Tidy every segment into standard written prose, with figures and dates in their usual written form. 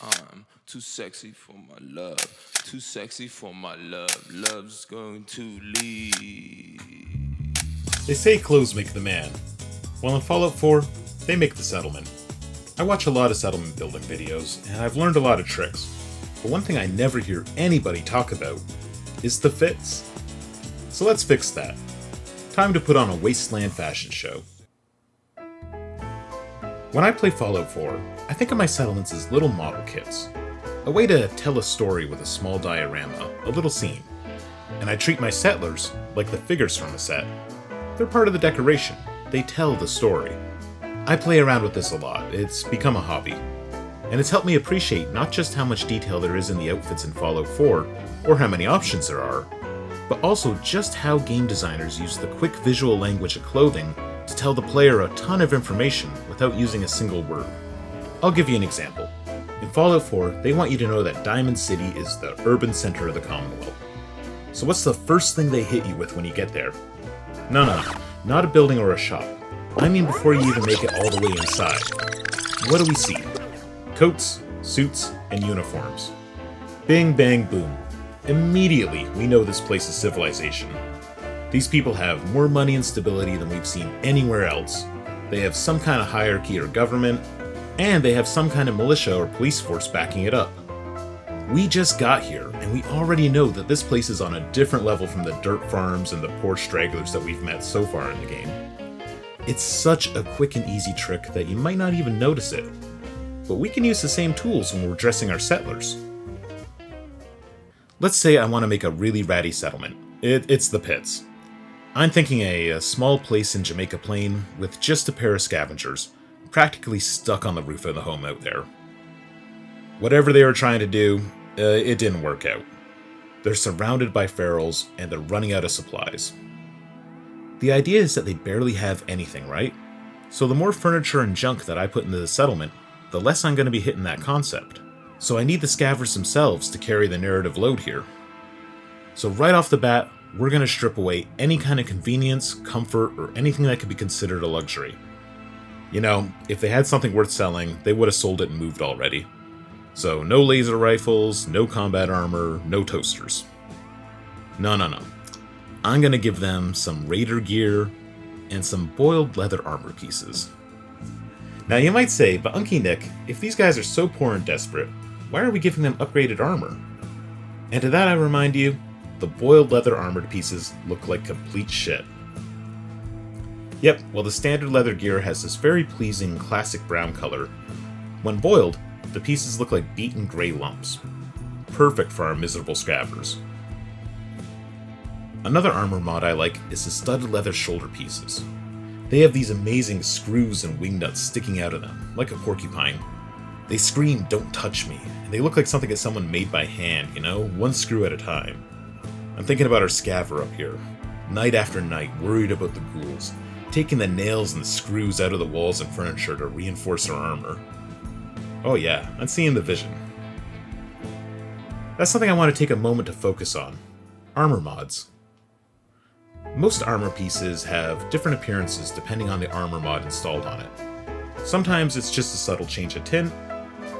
I'm too sexy for my love, too sexy for my love. Love's going to leave. They say clothes make the man. Well, in Fallout 4, they make the settlement. I watch a lot of settlement building videos, and I've learned a lot of tricks. But one thing I never hear anybody talk about is the fits. So let's fix that. Time to put on a wasteland fashion show. When I play Fallout 4, I think of my settlements as little model kits. A way to tell a story with a small diorama, a little scene. And I treat my settlers like the figures from a set. They're part of the decoration. They tell the story. I play around with this a lot. It's become a hobby. And it's helped me appreciate not just how much detail there is in the outfits in Fallout 4, or how many options there are, but also just how game designers use the quick visual language of clothing to tell the player a ton of information without using a single word. I'll give you an example. In Fallout 4, they want you to know that Diamond City is the urban center of the Commonwealth. So what's the first thing they hit you with when you get there? No, not a building or a shop. I mean before you even make it all the way inside. What do we see? Coats, suits, and uniforms. Bing, bang, boom. Immediately, we know this place is civilization. These people have more money and stability than we've seen anywhere else. They have some kind of hierarchy or government, and they have some kind of militia or police force backing it up. We just got here, and we already know that this place is on a different level from the dirt farms and the poor stragglers that we've met so far in the game. It's such a quick and easy trick that you might not even notice it. But we can use the same tools when we're dressing our settlers. Let's say I want to make a really ratty settlement. It's the pits. I'm thinking a small place in Jamaica Plain with just a pair of scavengers, practically stuck on the roof of the home out there. Whatever they were trying to do, it didn't work out. They're surrounded by ferals, and they're running out of supplies. The idea is that they barely have anything, right? So the more furniture and junk that I put into the settlement, the less I'm going to be hitting that concept. So I need the scavengers themselves to carry the narrative load here. So right off the bat, we're going to strip away any kind of convenience, comfort, or anything that could be considered a luxury. You know, if they had something worth selling, they would have sold it and moved already. So no laser rifles, no combat armor, no toasters. No. I'm going to give them some raider gear and some boiled leather armor pieces. Now you might say, but Unky Nick, if these guys are so poor and desperate, why are we giving them upgraded armor? And to that I remind you, the boiled leather armored pieces look like complete shit. Yep, well the standard leather gear has this very pleasing classic brown color. When boiled, the pieces look like beaten gray lumps. Perfect for our miserable scavengers. Another armor mod I like is the studded leather shoulder pieces. They have these amazing screws and wing nuts sticking out of them, like a porcupine. They scream, "Don't touch me," and they look like something that someone made by hand, you know, one screw at a time. I'm thinking about our scaver up here, night after night, worried about the ghouls, taking the nails and the screws out of the walls and furniture to reinforce our armor. Oh yeah, I'm seeing the vision. That's something I want to take a moment to focus on. Armor mods. Most armor pieces have different appearances depending on the armor mod installed on it. Sometimes it's just a subtle change of tint,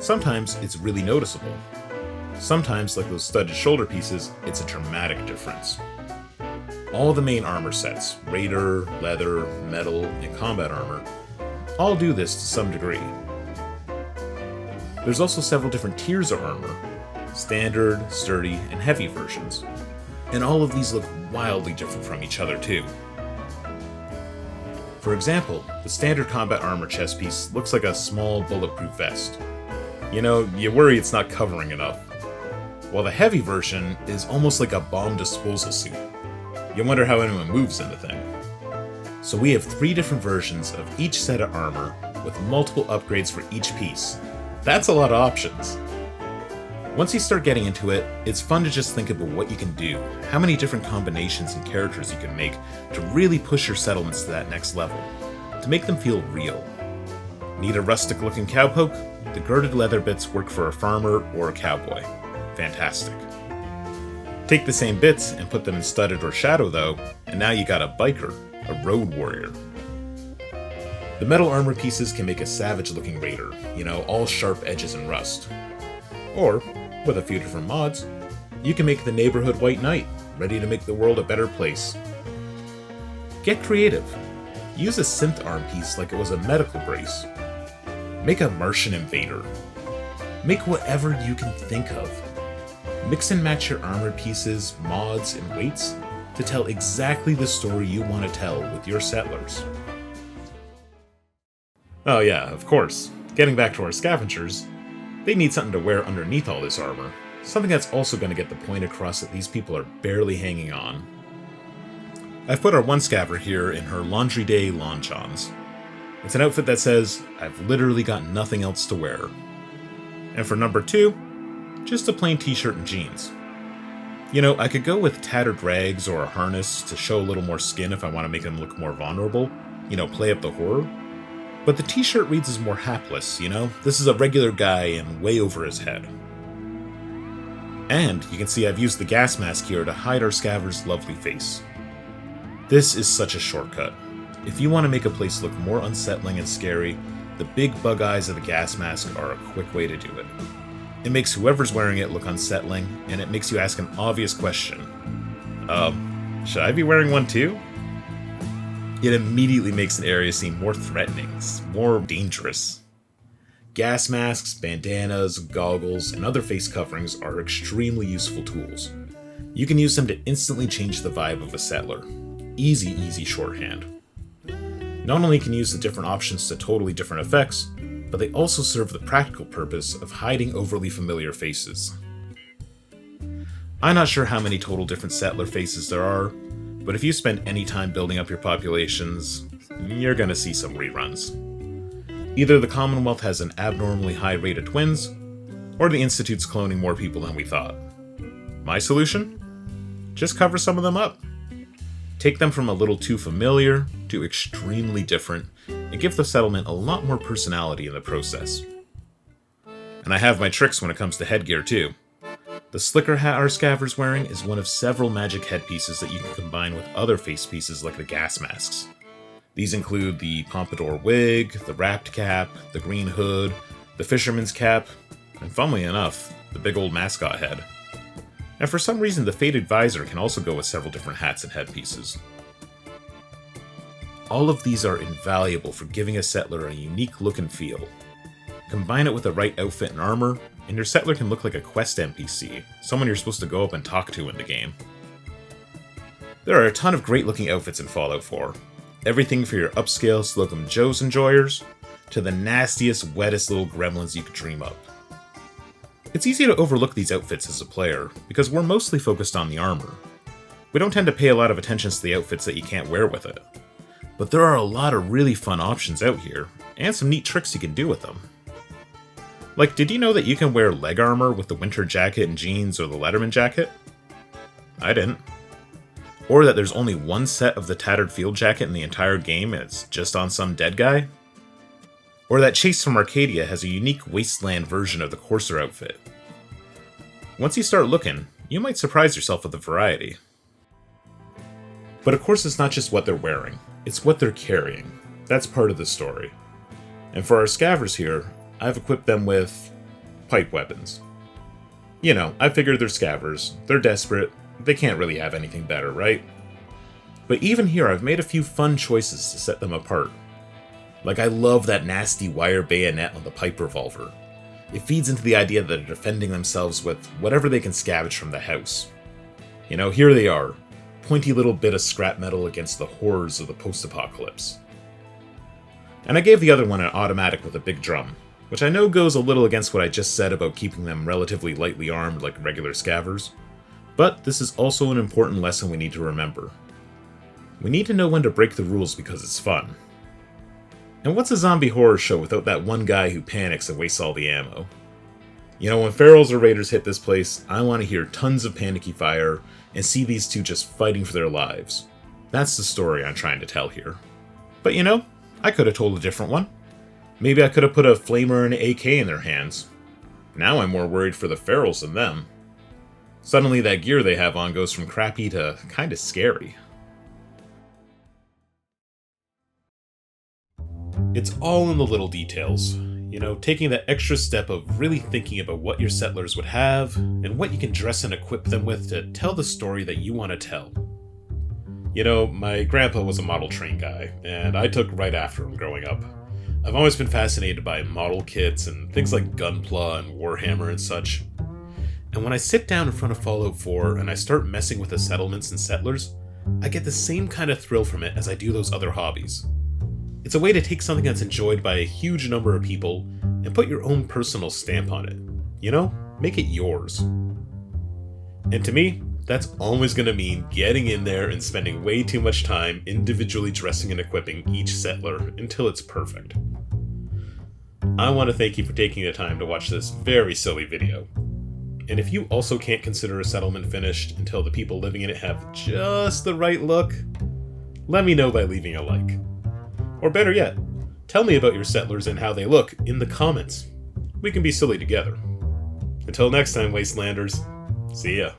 sometimes it's really noticeable. Sometimes, like those studded shoulder pieces, it's a dramatic difference. All the main armor sets, Raider, Leather, Metal, and Combat Armor, all do this to some degree. There's also several different tiers of armor, Standard, Sturdy, and Heavy versions. And all of these look wildly different from each other too. For example, the Standard Combat Armor chest piece looks like a small bulletproof vest. You know, you worry it's not covering enough. While the Heavy version is almost like a bomb disposal suit. You wonder how anyone moves in the thing. So we have 3 different versions of each set of armor with multiple upgrades for each piece. That's a lot of options. Once you start getting into it, it's fun to just think about what you can do, how many different combinations and characters you can make to really push your settlements to that next level, to make them feel real. Need a rustic looking cowpoke? The girded leather bits work for a farmer or a cowboy. Fantastic. Take the same bits and put them in studded or shadow though, and now you got a biker, a road warrior. The metal armor pieces can make a savage looking raider, you know, all sharp edges and rust. Or, with a few different mods, you can make the neighborhood White Knight, ready to make the world a better place. Get creative. Use a synth arm piece like it was a medical brace. Make a Martian invader. Make whatever you can think of. Mix and match your armor pieces, mods, and weights to tell exactly the story you want to tell with your settlers. Oh yeah, of course. Getting back to our scavengers, they need something to wear underneath all this armor. Something that's also going to get the point across that these people are barely hanging on. I've put our one scaver here in her Laundry Day Launchons. It's an outfit that says, I've literally got nothing else to wear. And for number 2, just a plain t-shirt and jeans. You know, I could go with tattered rags or a harness to show a little more skin if I want to make them look more vulnerable. You know, play up the horror. But the t-shirt reads as more hapless, you know? This is a regular guy and way over his head. And you can see I've used the gas mask here to hide our scaver's lovely face. This is such a shortcut. If you want to make a place look more unsettling and scary, the big bug eyes of the gas mask are a quick way to do it. It makes whoever's wearing it look unsettling, and it makes you ask an obvious question. Should I be wearing one too? It immediately makes an area seem more threatening, more dangerous. Gas masks, bandanas, goggles, and other face coverings are extremely useful tools. You can use them to instantly change the vibe of a settler. Easy shorthand. Not only can you use the different options to totally different effects, but they also serve the practical purpose of hiding overly familiar faces. I'm not sure how many total different settler faces there are, but if you spend any time building up your populations, you're gonna see some reruns. Either the Commonwealth has an abnormally high rate of twins, or the Institute's cloning more people than we thought. My solution? Just cover some of them up. Take them from a little too familiar to extremely different, and give the settlement a lot more personality in the process. And I have my tricks when it comes to headgear too. The slicker hat our scaver's wearing is one of several magic headpieces that you can combine with other face pieces like the gas masks. These include the pompadour wig, the wrapped cap, the green hood, the fisherman's cap, and funnily enough, the big old mascot head. And for some reason the faded visor can also go with several different hats and headpieces. All of these are invaluable for giving a settler a unique look and feel. Combine it with the right outfit and armor, and your settler can look like a quest NPC, someone you're supposed to go up and talk to in the game. There are a ton of great looking outfits in Fallout 4. Everything for your upscale Slocum Joe's enjoyers, to the nastiest, wettest little gremlins you could dream up. It's easy to overlook these outfits as a player, because we're mostly focused on the armor. We don't tend to pay a lot of attention to the outfits that you can't wear with it. But there are a lot of really fun options out here, and some neat tricks you can do with them. Like, did you know that you can wear leg armor with the winter jacket and jeans or the Letterman jacket? I didn't. Or that there's only one set of the tattered field jacket in the entire game and it's just on some dead guy? Or that Chase from Arcadia has a unique wasteland version of the Courser outfit. Once you start looking, you might surprise yourself with the variety. But of course it's not just what they're wearing, it's what they're carrying. That's part of the story. And for our scavers here, I've equipped them with pipe weapons. You know, I figured they're scavers, they're desperate, they can't really have anything better, right? But even here I've made a few fun choices to set them apart. Like, I love that nasty wire bayonet on the pipe revolver. It feeds into the idea that they're defending themselves with whatever they can scavenge from the house. You know, here they are, pointy little bit of scrap metal against the horrors of the post-apocalypse. And I gave the other one an automatic with a big drum, which I know goes a little against what I just said about keeping them relatively lightly armed like regular scavers, but this is also an important lesson we need to remember. We need to know when to break the rules because it's fun. And what's a zombie horror show without that one guy who panics and wastes all the ammo? You know, when ferals or raiders hit this place, I want to hear tons of panicky fire and see these two just fighting for their lives. That's the story I'm trying to tell here. But you know, I could have told a different one. Maybe I could have put a flamer and an AK in their hands. Now I'm more worried for the ferals than them. Suddenly that gear they have on goes from crappy to kinda scary. It's all in the little details. Taking that extra step of really thinking about what your settlers would have and what you can dress and equip them with to tell the story that you want to tell. My grandpa was a model train guy, and I took right after him growing up. I've always been fascinated by model kits and things like Gunpla and Warhammer and such. And when I sit down in front of Fallout 4 and I start messing with the settlements and settlers, I get the same kind of thrill from it as I do those other hobbies. It's a way to take something that's enjoyed by a huge number of people and put your own personal stamp on it. Make it yours. And to me, that's always going to mean getting in there and spending way too much time individually dressing and equipping each settler until it's perfect. I want to thank you for taking the time to watch this very silly video. And if you also can't consider a settlement finished until the people living in it have just the right look, let me know by leaving a like. Or better yet, tell me about your settlers and how they look in the comments. We can be silly together. Until next time, Wastelanders, see ya.